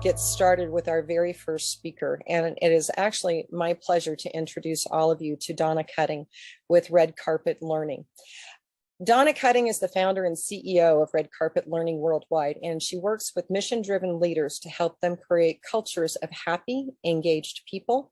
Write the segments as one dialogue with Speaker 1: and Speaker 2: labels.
Speaker 1: get started with our very first speaker. And it is actually my pleasure to introduce all of you to Donna Cutting with Red Carpet Learning. Donna Cutting is the founder and CEO of Red Carpet Learning Worldwide, and she works with mission-driven leaders to help them create cultures of happy, engaged people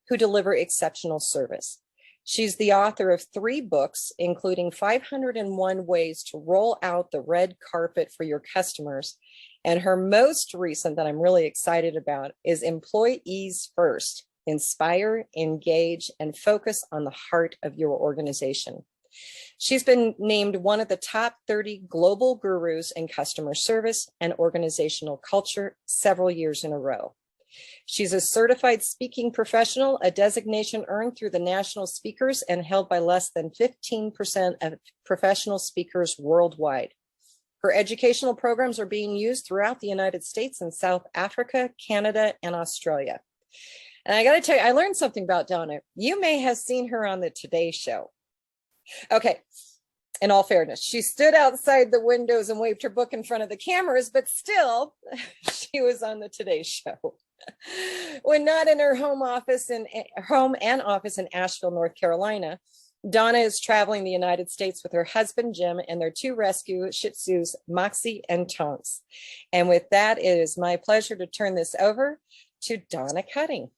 Speaker 1: who deliver exceptional service. She's the author of 3 books, including 501 Ways to Roll Out the Red Carpet for Your Customers. And her most recent that I'm really excited about is Employees First: Inspire, Engage, and Focus on the Heart of Your Organization. She's been named one of the top 30 global gurus in customer service and organizational culture several years in a row. She's a certified speaking professional, a designation earned through the national speakers and held by less than 15% of professional speakers worldwide. Her educational programs are being used throughout the United States and South Africa, Canada, and Australia. And I got to tell you, I learned something about Donna. You may have seen her on the Today Show. Okay, in all fairness, she stood outside the windows and waved her book in front of the cameras, but still, she was on the Today Show. When not in her home and office in Asheville, North Carolina, Donna is traveling the United States with her husband, Jim, and their 2 rescue Shih Tzus, Moxie and Tonks. And with that, it is my pleasure to turn this over to Donna Cutting.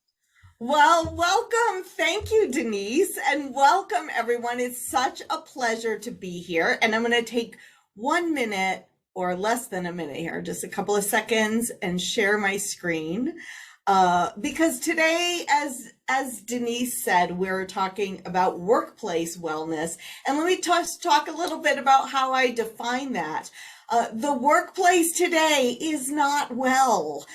Speaker 2: Well, welcome. Thank you, Denise, and welcome, everyone. It's such a pleasure to be here. And I'm going to take 1 minute or less than a minute here, just a couple of seconds, and share my screen. Because today, as Denise said, we're talking about workplace wellness. And let me talk a little bit about how I define that. The workplace today is not well.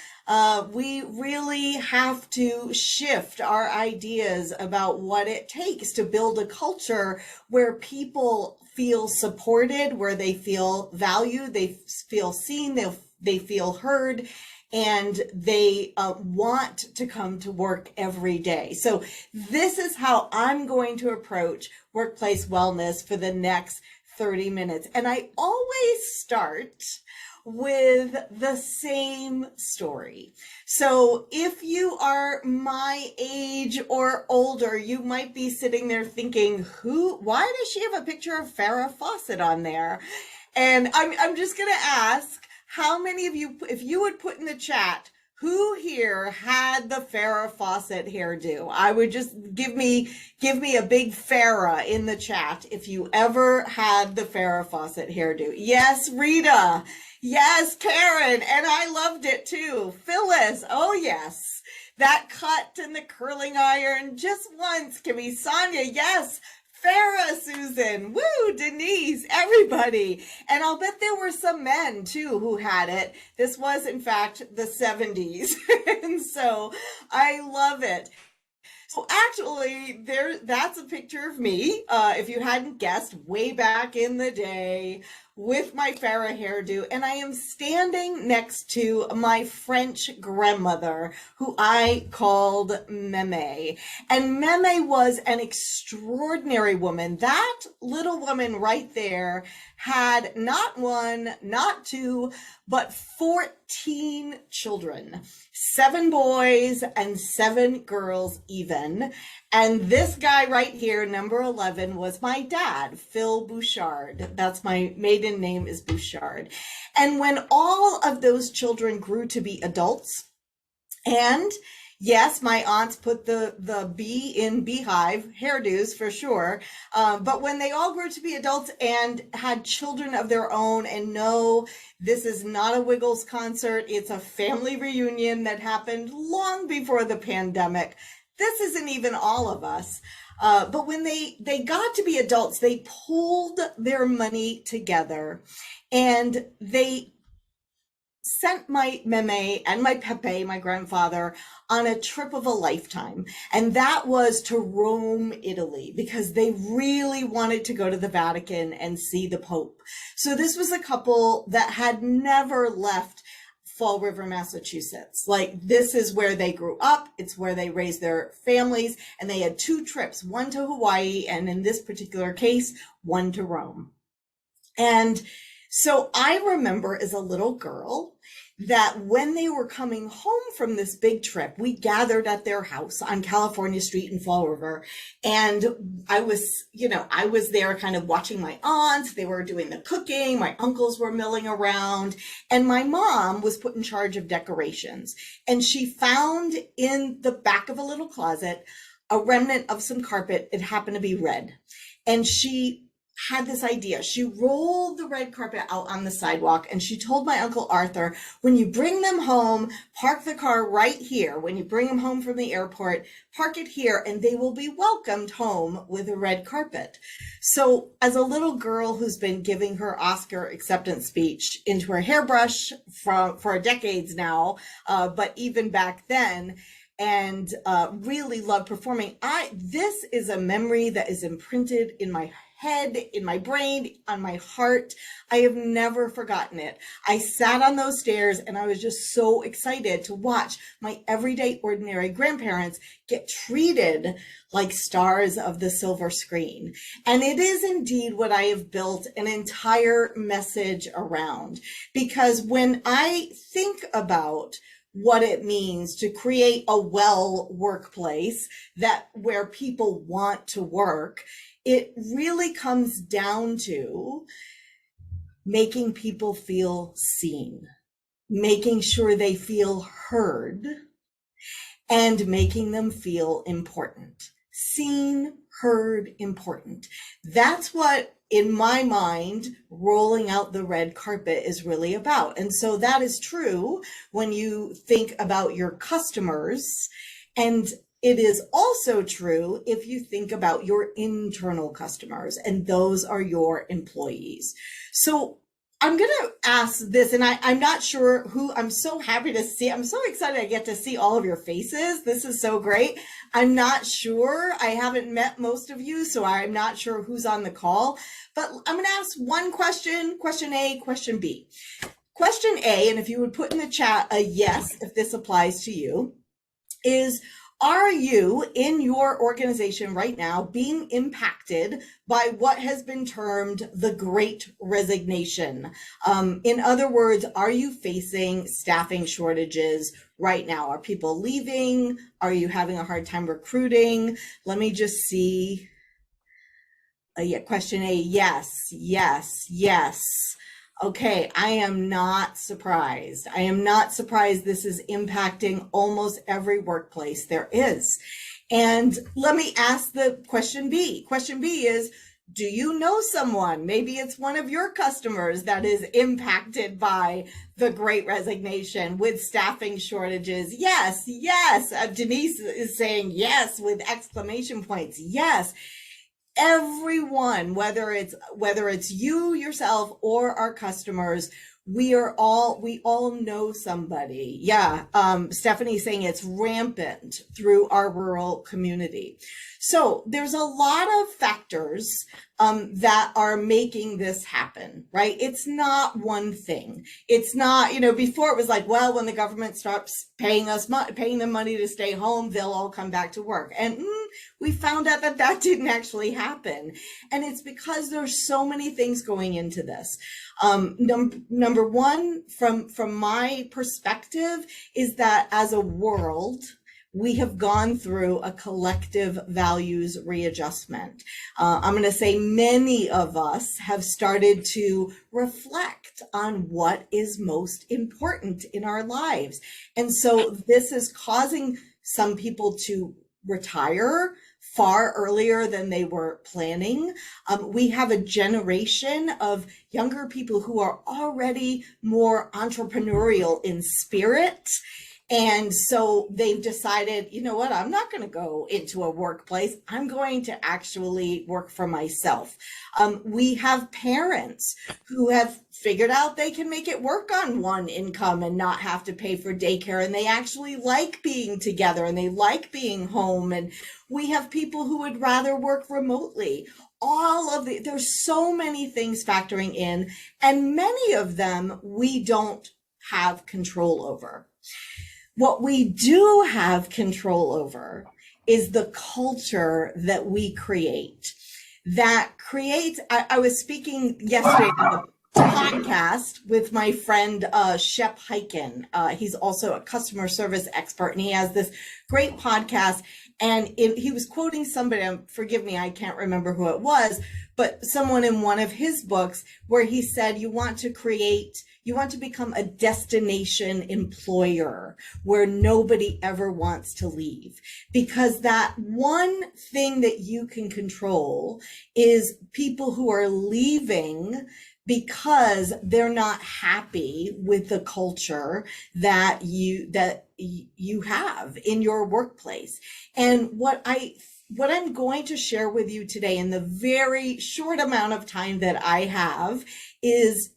Speaker 2: We really have to shift our ideas about what it takes to build a culture where people feel supported, where they feel valued, they feel seen, they feel heard, and they want to come to work every day. So this is how I'm going to approach workplace wellness for the next 30 minutes. And I always start with the same story. So if you are my age or older, you might be sitting there thinking, why does she have a picture of Farrah Fawcett on there? And I'm just going to ask, how many of you, if you would put in the chat, who here had the Farrah Fawcett hairdo? I would just give me a big Farrah in the chat if you ever had the Farrah Fawcett hairdo. Yes, Rita. Yes, Karen. And I loved it too. Phyllis. Oh, yes. That cut and the curling iron just once. Can be Sonia. Yes. Farrah, Susan, woo, Denise, everybody. And I'll bet there were some men too who had it. This was in fact the 70s. And so I love it. So actually that's a picture of me, if you hadn't guessed, way back in the day with my Farrah hairdo. And I am standing next to my French grandmother, who I called Meme. And Meme was an extraordinary woman. That little woman right there had not 1, not 2, but 14 children, 7 boys and 7 girls even. And this guy right here, number 11, was my dad, Phil Bouchard. That's my maiden name is Bouchard. And when all of those children grew to be adults, and yes, my aunts put the B in beehive, hairdos for sure. But when they all grew to be adults and had children of their own, and no, this is not a Wiggles concert. It's a family reunion that happened long before the pandemic. This isn't even all of us. But when they got to be adults, they pulled their money together and they sent my Meme and my Pepe, my grandfather, on a trip of a lifetime. And that was to Rome, Italy, because they really wanted to go to the Vatican and see the Pope. So this was a couple that had never left Fall River, Massachusetts. Like, this is where they grew up. It's where they raised their families. And they had 2 trips, one to Hawaii, and in this particular case, one to Rome. And so I remember as a little girl that when they were coming home from this big trip, we gathered at their house on California Street in Fall River. And I was there kind of watching my aunts. They were doing the cooking. My uncles were milling around. And my mom was put in charge of decorations. And she found in the back of a little closet a remnant of some carpet. It happened to be red. And she had this idea. She rolled the red carpet out on the sidewalk and she told my Uncle Arthur, when you bring them home, park the car right here. When you bring them home from the airport, park it here and they will be welcomed home with a red carpet. So as a little girl who's been giving her Oscar acceptance speech into her hairbrush for decades now, but even back then, and really loved performing, this is a memory that is imprinted in my head, in my brain, on my heart. I have never forgotten it. I sat on those stairs and I was just so excited to watch my everyday ordinary grandparents get treated like stars of the silver screen. And it is indeed what I have built an entire message around, because when I think about what it means to create a well workplace where people want to work, it really comes down to making people feel seen, making sure they feel heard, and making them feel important. Seen, heard, important. That's what, in my mind, rolling out the red carpet is really about. And so that is true when you think about your customers, and it is also true if you think about your internal customers, and those are your employees. So I'm going to ask this, and I'm not sure who. I'm so happy to see. I'm so excited I get to see all of your faces. This is so great. I'm not sure. I haven't met most of you, so I'm not sure who's on the call. But I'm going to ask one question, question A, question B. Question A, and if you would put in the chat a yes if this applies to you, is, are you in your organization right now being impacted by what has been termed the Great Resignation? In other words, are you facing staffing shortages right now? Are people leaving? Are you having a hard time recruiting? Let me just see. Yeah, question A, yes, yes, yes. Okay, I am not surprised. I am not surprised this is impacting almost every workplace there is. And let me ask the question B. Question B is, do you know someone, maybe it's one of your customers, that is impacted by the Great Resignation with staffing shortages? Yes, yes. Denise is saying yes with exclamation points. Yes. Everyone, whether it's you yourself or our customers, we all know somebody. Yeah. Stephanie's saying it's rampant through our rural community. So there's a lot of factors that are making this happen, right? It's not one thing. It's not, before it was like, well, when the government stops paying them money to stay home, they'll all come back to work. And we found out that didn't actually happen. And it's because there's so many things going into this. Number one, from my perspective, is that as a world, we have gone through a collective values readjustment. I'm going to say many of us have started to reflect on what is most important in our lives. And so this is causing some people to retire far earlier than they were planning. We have a generation of younger people who are already more entrepreneurial in spirit. And so they've decided, you know what, I'm not going to go into a workplace. I'm going to actually work for myself. We have parents who have figured out they can make it work on one income and not have to pay for daycare. And they actually like being together and they like being home. And we have people who would rather work remotely. There's so many things factoring in, and many of them we don't have control over. What we do have control over is the culture that we create. I was speaking yesterday on the podcast with my friend Shep Hyken. He's also a customer service expert, and he has this great podcast. And he was quoting somebody, forgive me, I can't remember who it was, but someone in one of his books where he said, you want to become a destination employer where nobody ever wants to leave. Because that one thing that you can control is people who are leaving because they're not happy with the culture that you have in your workplace. And what I'm going to share with you today in the very short amount of time that I have is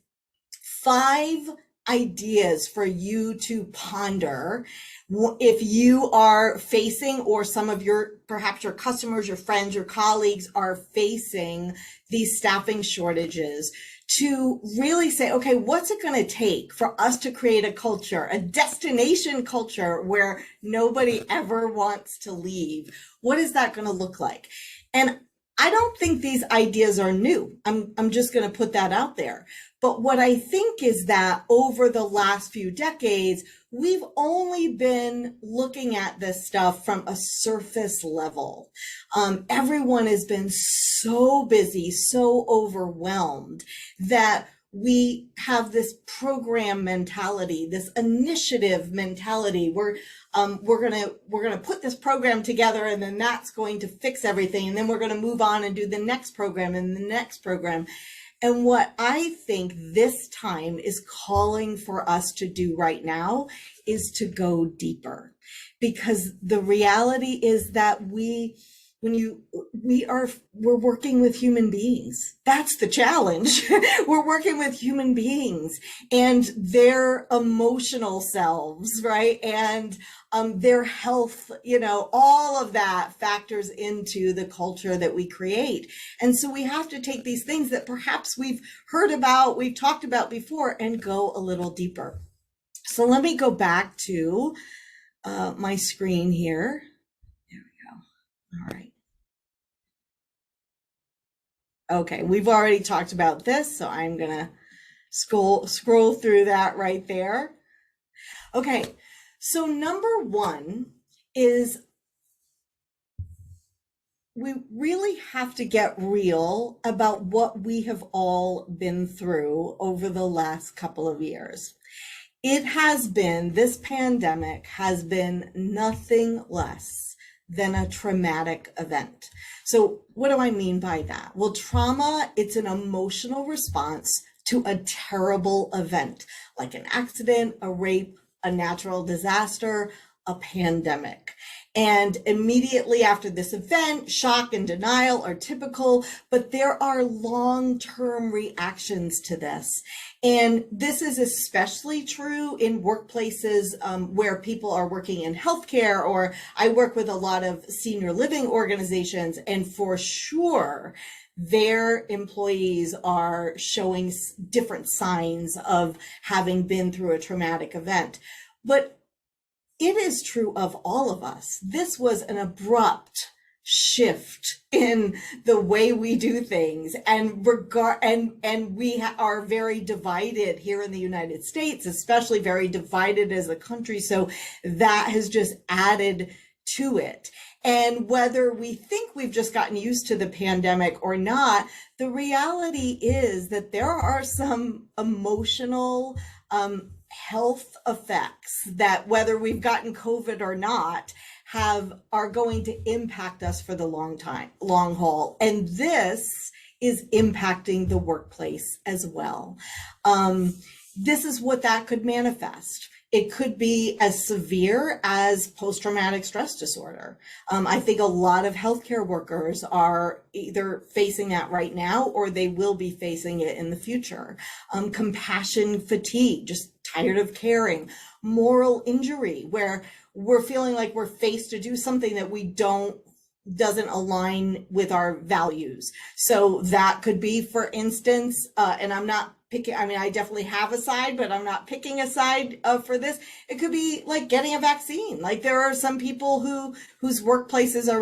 Speaker 2: 5 ideas for you to ponder if you are facing, or some of perhaps your customers, your friends, your colleagues are facing these staffing shortages, to really say, okay, what's it going to take for us to create a culture, a destination culture where nobody ever wants to leave? What is that going to look like? And I don't think these ideas are new. I'm just going to put that out there. But what I think is that over the last few decades, we've only been looking at this stuff from a surface level. Everyone has been so busy, so overwhelmed that we have this program mentality, this initiative mentality. We're gonna put this program together, and then that's going to fix everything, and then we're going to move on and do the next program and the next program. And what I think this time is calling for us to do right now is to go deeper, because the reality is that we're working with human beings. That's the challenge. We're working with human beings and their emotional selves, right? And their health, all of that factors into the culture that we create. And so we have to take these things that perhaps we've heard about, we've talked about before, and go a little deeper. So let me go back to my screen here. There we go. All right. Okay, we've already talked about this, so I'm gonna scroll through that right there. Okay, so number 1 is we really have to get real about what we have all been through over the last couple of years. This pandemic has been nothing less than a traumatic event. So what do I mean by that? Well, trauma, it's an emotional response to a terrible event, like an accident, a rape, a natural disaster, a pandemic. And immediately after this event, shock and denial are typical, but there are long-term reactions to this. And this is especially true in workplaces where people are working in healthcare, or I work with a lot of senior living organizations, and for sure, their employees are showing different signs of having been through a traumatic event. But it is true of all of us. This was an abrupt shift in the way we do things, and we are very divided here in the United States, especially very divided as a country. So that has just added to it. And whether we think we've just gotten used to the pandemic or not, the reality is that there are some emotional health effects that, whether we've gotten COVID or not, are going to impact us for the long haul. And this is impacting the workplace as well. This is what that could manifest. It could be as severe as post-traumatic stress disorder. I think a lot of healthcare workers are either facing that right now, or they will be facing it in the future. Compassion fatigue, just tired of caring. Moral injury, where we're feeling like we're faced to do something that doesn't align with our values. So that could be, for instance, and I'm not picking, I definitely have a side, but I'm not picking a side for this. It could be like getting a vaccine. Like, there are some people whose workplaces are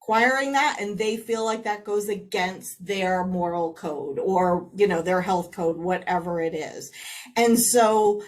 Speaker 2: requiring that, and they feel like that goes against their moral code or, you know, their health code, whatever it is. And so,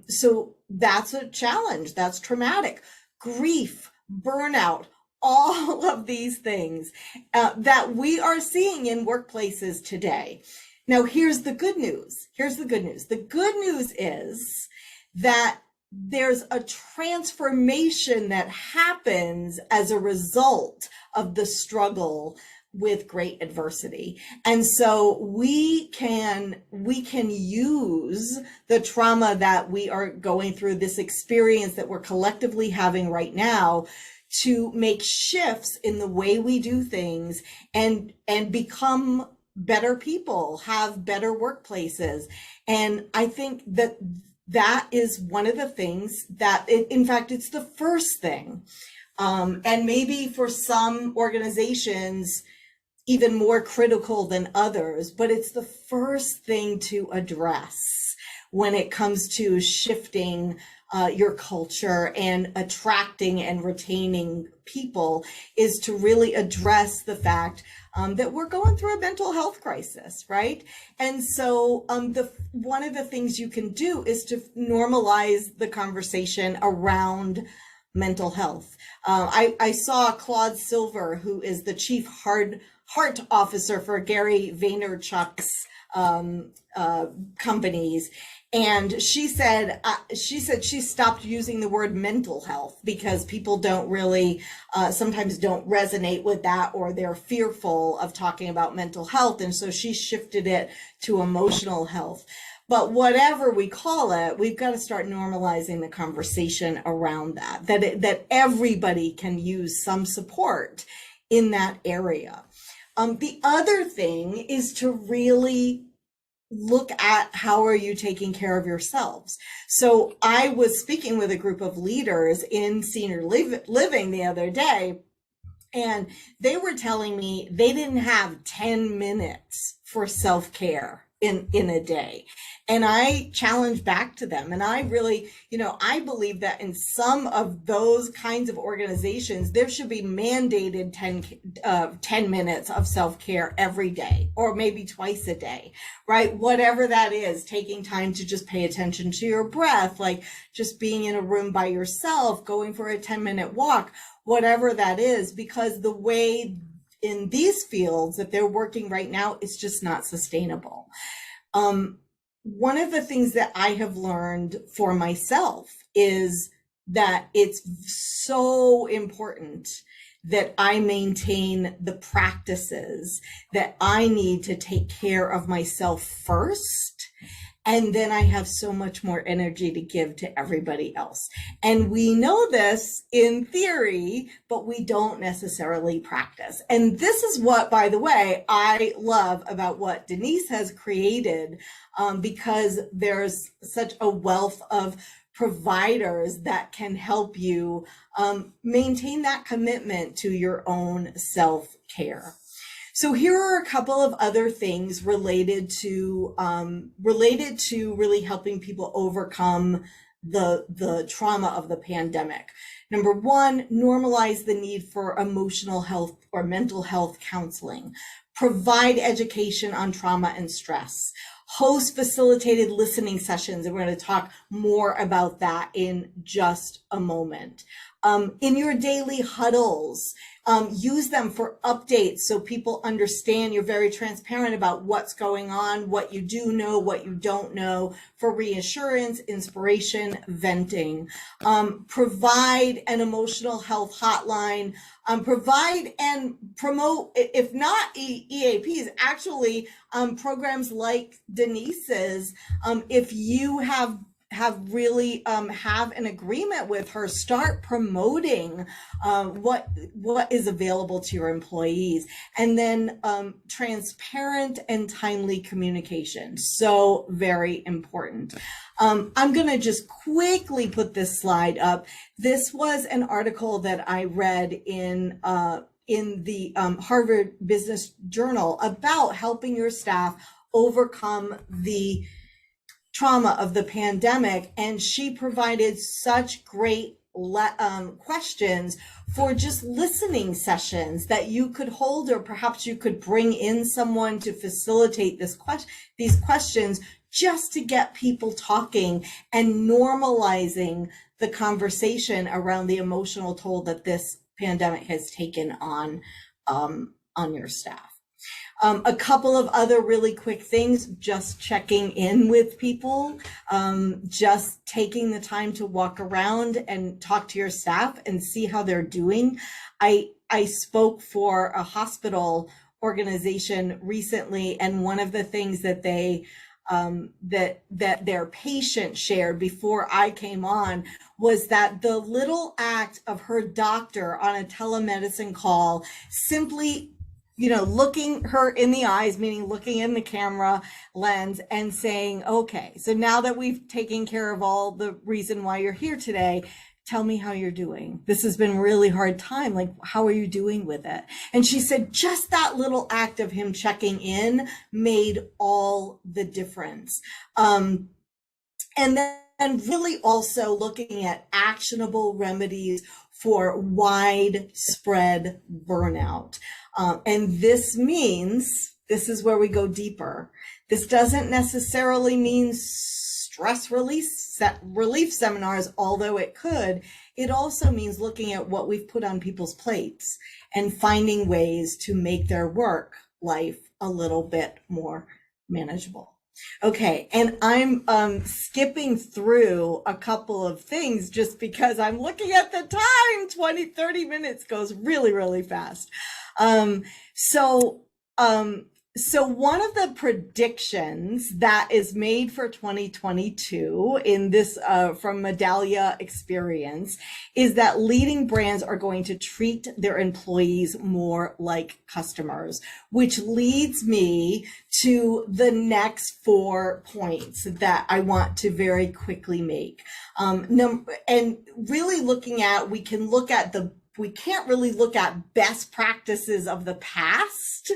Speaker 2: so that's a challenge. That's traumatic. Grief, burnout, all of these things that we are seeing in workplaces today. Now, here's the good news. Here's the good news. The good news is that there's a transformation that happens as a result of the struggle with great adversity. And so we can use the trauma that we are going through, this experience that we're collectively having right now, to make shifts in the way we do things and become better people, have better workplaces. And I think that that is one of the things that, in fact, it's the first thing. And maybe for some organizations, even more critical than others, but it's the first thing to address when it comes to shifting your culture and attracting and retaining people, is to really address the fact that we're going through a mental health crisis, right? And so one of the things you can do is to normalize the conversation around mental health. I saw Claude Silver, who is the chief heart officer for Gary Vaynerchuk's companies. And she said she stopped using the word mental health because people don't really, sometimes don't resonate with that, or they're fearful of talking about mental health. And so she shifted it to emotional health. But whatever we call it, we've got to start normalizing the conversation around that everybody can use some support in that area. The other thing is to really look at how are you taking care of yourselves. So I was speaking with a group of leaders in senior living the other day, and they were telling me they didn't have 10 minutes for self-care in a day. And I challenged back to them. And I really, I believe that in some of those kinds of organizations, there should be mandated 10 minutes of self-care every day, or maybe twice a day, right? Whatever that is, taking time to just pay attention to your breath, like just being in a room by yourself, going for a 10-minute walk, whatever that is, because the way in these fields that they're working right now is just not sustainable. One of the things that I have learned for myself is that it's so important that I maintain the practices that I need to take care of myself first. And then I have so much more energy to give to everybody else. And we know this in theory, but we don't necessarily practice. And this is what, by the way, I love about what Denise has created, because there's such a wealth of providers that can help you maintain that commitment to your own self-care. So here are a couple of other things related to really helping people overcome the trauma of the pandemic. Number one, normalize the need for emotional health or mental health counseling. Provide education on trauma and stress. Host facilitated listening sessions, and we're going to talk more about that in just a moment. In your daily huddles, use them for updates so people understand. You're very transparent about what's going on, what you do know, what you don't know, for reassurance, inspiration, venting. Provide an emotional health hotline. Provide and promote, if not EAPs, actually programs like Denise's. If you have really have an agreement with her, start promoting what is available to your employees. And then transparent and timely communication, so very important. I'm going to just quickly put this slide up. This was an article that I read in the Harvard Business Journal about helping your staff overcome the trauma of the pandemic, and she provided such great questions for just listening sessions that you could hold, or perhaps you could bring in someone to facilitate these questions, just to get people talking and normalizing the conversation around the emotional toll that this pandemic has taken on your staff. A couple of other really quick things, just checking in with people, just taking the time to walk around and talk to your staff and see how they're doing. I spoke for a hospital organization recently, and one of the things that they that their patient shared before I came on was that the little act of her doctor on a telemedicine call simply, looking her in the eyes, meaning looking in the camera lens and saying, okay, so now that we've taken care of all the reason why you're here today, tell me how you're doing. This has been a really hard time. Like, how are you doing with it? And she said just that little act of him checking in made all the difference. And then really also looking at actionable remedies for widespread burnout. And this is where we go deeper. This doesn't necessarily mean stress relief seminars, although it could. It also means looking at what we've put on people's plates and finding ways to make their work life a little bit more manageable. Okay, and I'm skipping through a couple of things just because I'm looking at the time. 30 minutes goes really, really fast. So one of the predictions that is made for 2022 in this from Medallia Experience is that leading brands are going to treat their employees more like customers, which leads me to the next 4 points that I want to very quickly make. And really looking at, we can't really look at best practices of the past,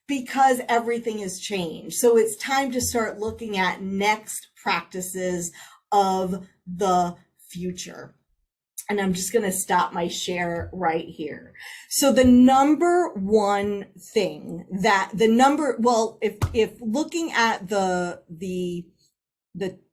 Speaker 2: because everything has changed. So it's time to start looking at next practices of the future. And I'm just going to stop my share right here. So the number one thing that if looking at the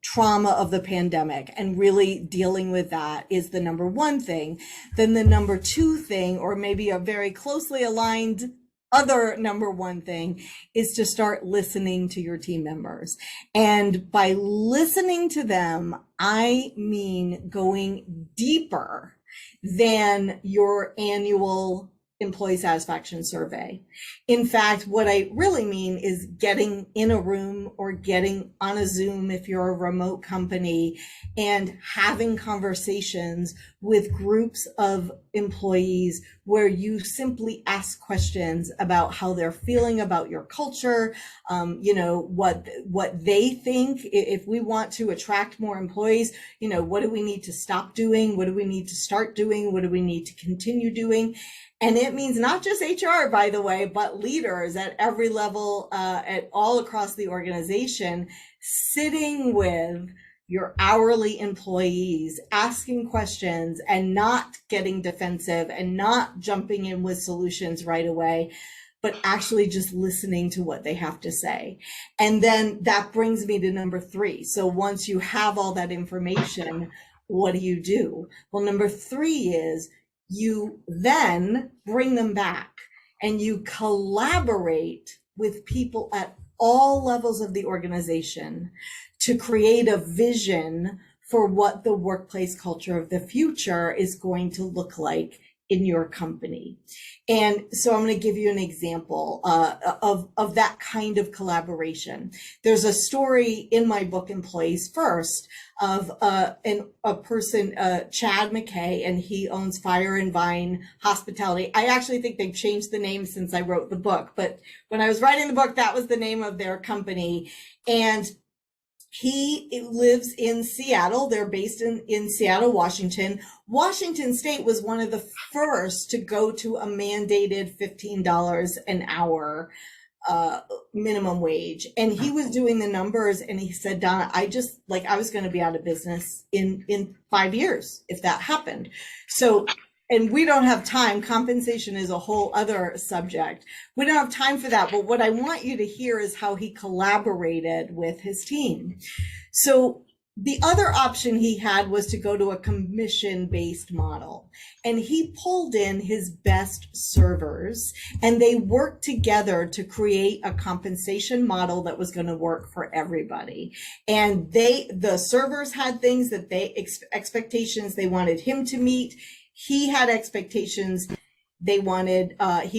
Speaker 2: trauma of the pandemic and really dealing with that is the number one thing, then the number two thing, or maybe a very closely aligned other number one thing, is to start listening to your team members. And by listening to them, I mean going deeper than your annual employee satisfaction survey. In fact, what I really mean is getting in a room or getting on a Zoom if you're a remote company and having conversations with groups of employees where you simply ask questions about how they're feeling about your culture, what they think. If we want to attract more employees, what do we need to stop doing? What do we need to start doing? What do we need to continue doing? And it means not just HR, by the way, but leaders at every level, at all across the organization, sitting with your hourly employees, asking questions and not getting defensive and not jumping in with solutions right away, but actually just listening to what they have to say. And then that brings me to number 3. So once you have all that information, what do you do? Well, number 3 is you then bring them back and you collaborate with people at all levels of the organization to create a vision for what the workplace culture of the future is going to look like in your company. And so I'm going to give you an example of that kind of collaboration. There's a story in my book, Employees First, of a person, Chad McKay, and he owns Fire and Vine Hospitality. I actually think they've changed the name since I wrote the book, but when I was writing the book, that was the name of their company. And he lives in Seattle. They're based in Seattle, Washington. Washington State was one of the first to go to a mandated $15 an hour minimum wage, and he was doing the numbers, and he said, Donna, I was going to be out of business in 5 years if that happened. So, and we don't have time. Compensation is a whole other subject. We don't have time for that. But what I want you to hear is how he collaborated with his team. So the other option he had was to go to a commission-based model, and he pulled in his best servers, and they worked together to create a compensation model that was going to work for everybody. And the servers had things that expectations they wanted him to meet. He had expectations he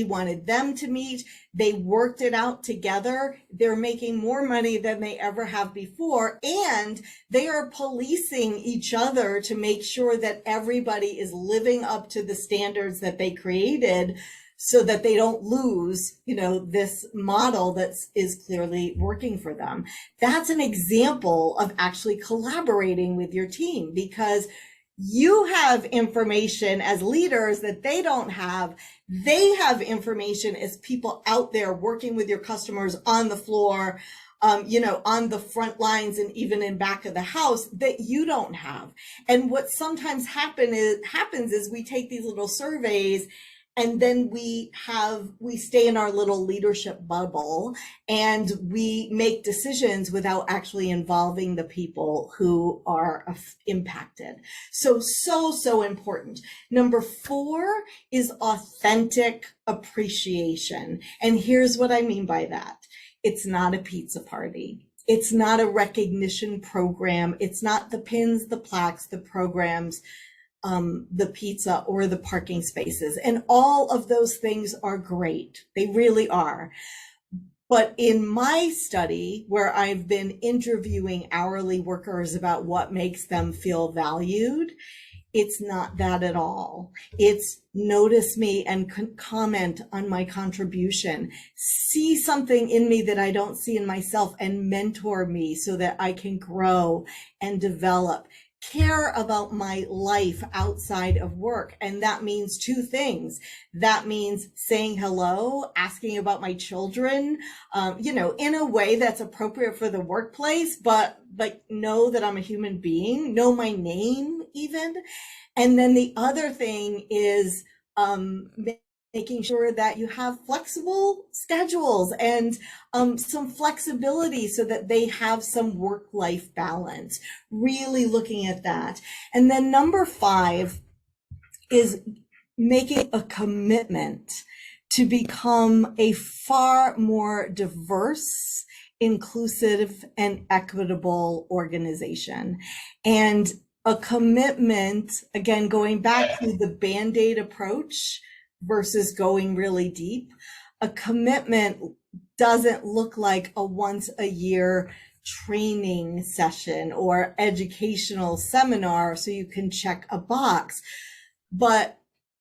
Speaker 2: wanted them to meet. They worked it out together. They're making more money than they ever have before. And they are policing each other to make sure that everybody is living up to the standards that they created, so that they don't lose, this model that is clearly working for them. That's an example of actually collaborating with your team, because you have information as leaders that they don't have. They have information as people out there working with your customers on the floor, on the front lines and even in back of the house that you don't have. And what sometimes happens is we take these little surveys, and then we stay in our little leadership bubble, and we make decisions without actually involving the people who are impacted. So important. Number 4 is authentic appreciation. And here's what I mean by that. It's not a pizza party. It's not a recognition program. It's not the pins, the plaques, the programs, the pizza, or the parking spaces. And all of those things are great. They really are. But in my study, where I've been interviewing hourly workers about what makes them feel valued, it's not that at all. It's notice me and comment on my contribution. See something in me that I don't see in myself and mentor me so that I can grow and develop. Care about my life outside of work. And that means 2 things. That means saying hello, asking about my children, in a way that's appropriate for the workplace, but know that I'm a human being, know my name even. And then the other thing is, making sure that you have flexible schedules and some flexibility so that they have some work-life balance, really looking at that. And then number 5 is making a commitment to become a far more diverse, inclusive, and equitable organization. And a commitment, again, going back to the Band-Aid approach versus going really deep, a commitment doesn't look like a once a year training session or educational seminar so you can check a box, but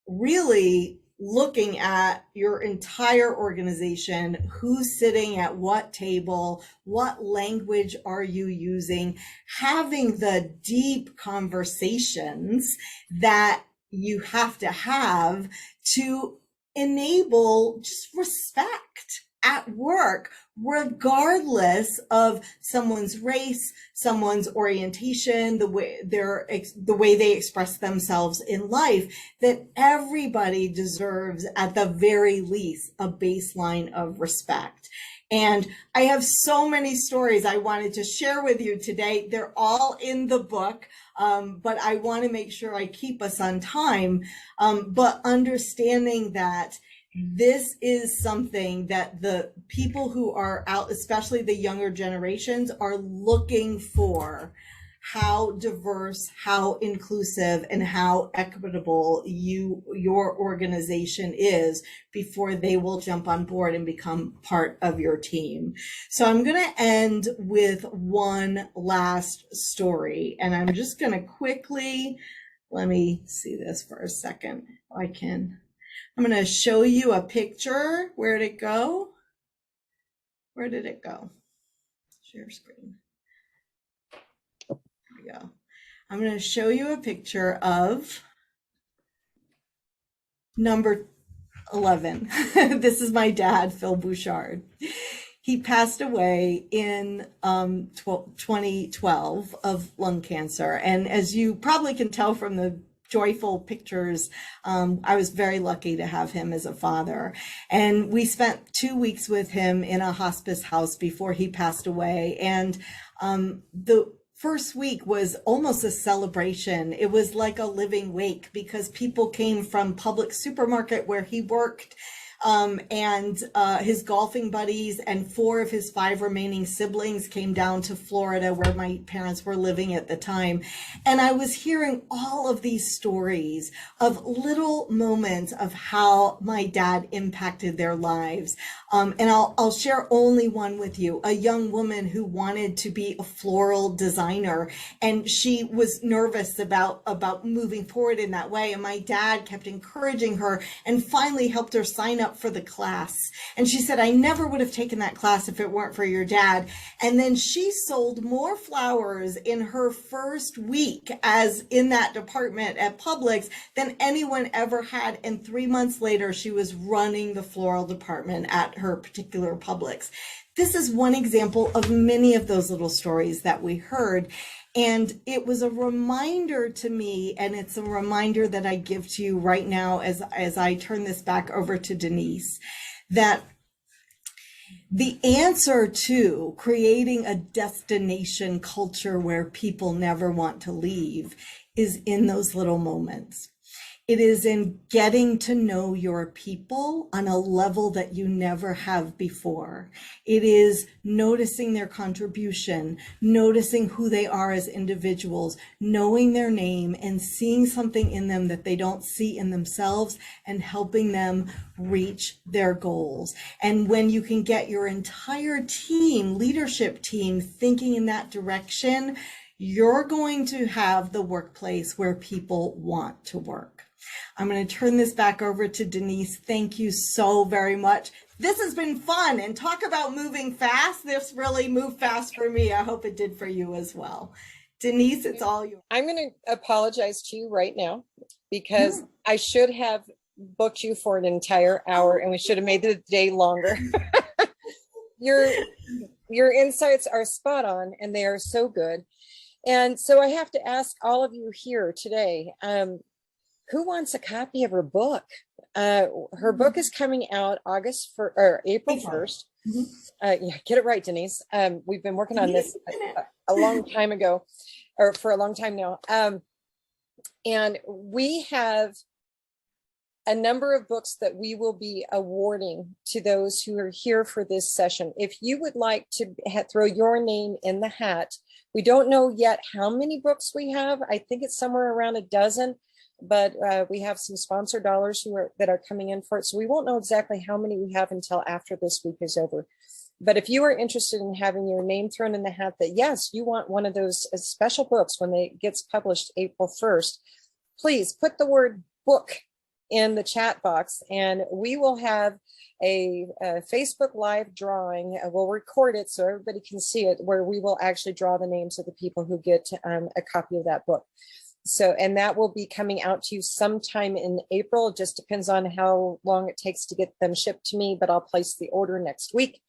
Speaker 2: really looking at your entire organization, who's sitting at what table, what language are you using, having the deep conversations that you have to enable just respect at work, regardless of someone's race, someone's orientation, the way they express themselves in life, that everybody deserves, at the very least, a baseline of respect. And I have so many stories I wanted to share with you today. They're all in the book, but I want to make sure I keep us on time. But understanding that this is something that the people who are out, especially the younger generations, are looking for. How diverse, how inclusive, and how equitable your organization is before they will jump on board and become part of your team. So I'm going to end with one last story, and I'm just going to quickly, let me see this for a second. I'm going to show you a picture. Where'd it go? Where did it go? Share screen. Go. I'm going to show you a picture of number 11. This is my dad, Phil Bouchard. He passed away in 2012 of lung cancer. And as you probably can tell from the joyful pictures, I was very lucky to have him as a father. And we spent 2 weeks with him in a hospice house before he passed away. And the first week was almost a celebration. It was like a living wake because people came from Public Supermarket where he worked, and his golfing buddies and 4 of his 5 remaining siblings came down to Florida where my parents were living at the time. And I was hearing all of these stories of little moments of how my dad impacted their lives. And I'll share only one with you. A young woman who wanted to be a floral designer, and she was nervous about moving forward in that way. And my dad kept encouraging her and finally helped her sign up for the class. And she said, I never would have taken that class if it weren't for your dad. And then she sold more flowers in her first week as in that department at Publix than anyone ever had. And 3 months later, she was running the floral department at her particular Publix. This is one example of many of those little stories that we heard. And it was a reminder to me, and it's a reminder that I give to you right now as I turn this back over to Denise, that the answer to creating a destination culture where people never want to leave is in those little moments. It is in getting to know your people on a level that you never have before. It is noticing their contribution, noticing who they are as individuals, knowing their name and seeing something in them that they don't see in themselves and helping them reach their goals. And when you can get your entire team, leadership team, thinking in that direction, you're going to have the workplace where people want to work. I'm going to turn this back over to Denise. Thank you so very much. This has been fun, and talk about moving fast. This really moved fast for me. I hope it did for you as well. Denise, it's all yours.
Speaker 1: I'm going to apologize to you right now because I should have booked you for an entire hour and we should have made the day longer. Your insights are spot on and they are so good. And so I have to ask all of you here today, who wants a copy of her book? Her book is coming out April 1st. Yeah, get it right, Denise. We've been working on this a long time ago, or for a long time now. And we have a number of books that we will be awarding to those who are here for this session. If you would like to throw your name in the hat, we don't know yet how many books we have. I think it's somewhere around a dozen. But we have some sponsor dollars that are coming in for it. So we won't know exactly how many we have until after this week is over. But if you are interested in having your name thrown in the hat that, yes, you want one of those special books when it gets published April 1st, please put the word book in the chat box and we will have a Facebook Live drawing. We'll record it so everybody can see it, where we will actually draw the names of the people who get a copy of that book. So, and that will be coming out to you sometime in April. It just depends on how long it takes to get them shipped to me, but I'll place the order next week.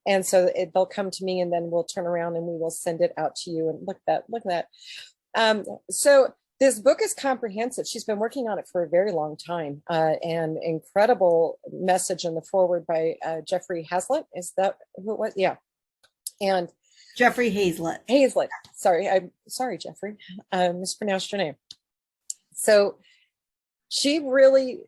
Speaker 1: And so they'll come to me and then we'll turn around and we will send it out to you. And look at that. So this book is comprehensive. She's been working on it for a very long time, and incredible message in the foreword by Jeffrey Hazlitt. Is that who it was? Yeah. And
Speaker 2: Jeffrey Hazlitt.
Speaker 1: Sorry, I'm sorry, Jeffrey. Mispronounced your name. So she really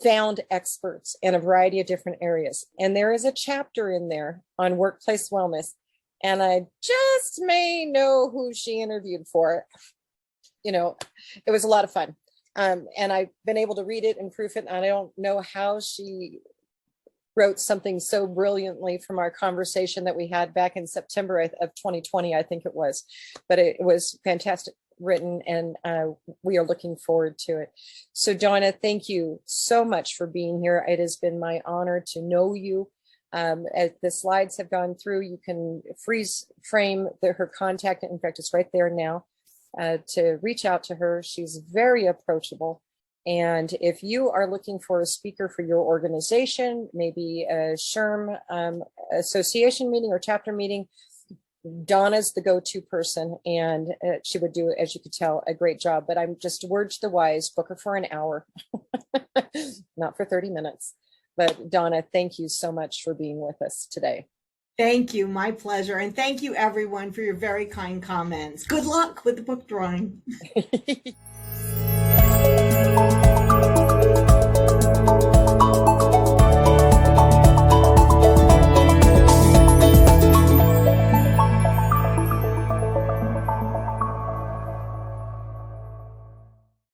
Speaker 1: found experts in a variety of different areas. And there is a chapter in there on workplace wellness. And I just may know who she interviewed for. You know, it was a lot of fun. And I've been able to read it and proof it. And I don't know how she wrote something so brilliantly from our conversation that we had back in September of 2020, I think it was, but it was fantastic written and we are looking forward to it. So Donna, thank you so much for being here. It has been my honor to know you. As the slides have gone through, you can freeze frame her contact. In fact, it's right there now to reach out to her. She's very approachable. And if you are looking for a speaker for your organization, maybe a SHRM association meeting or chapter meeting, Donna's the go-to person, and she would do, as you could tell, a great job. But I'm just word to the wise, book her for an hour, not for 30 minutes. But Donna, thank you so much for being with us today.
Speaker 2: Thank you. My pleasure. And thank you, everyone, for your very kind comments. Good luck with the book drawing.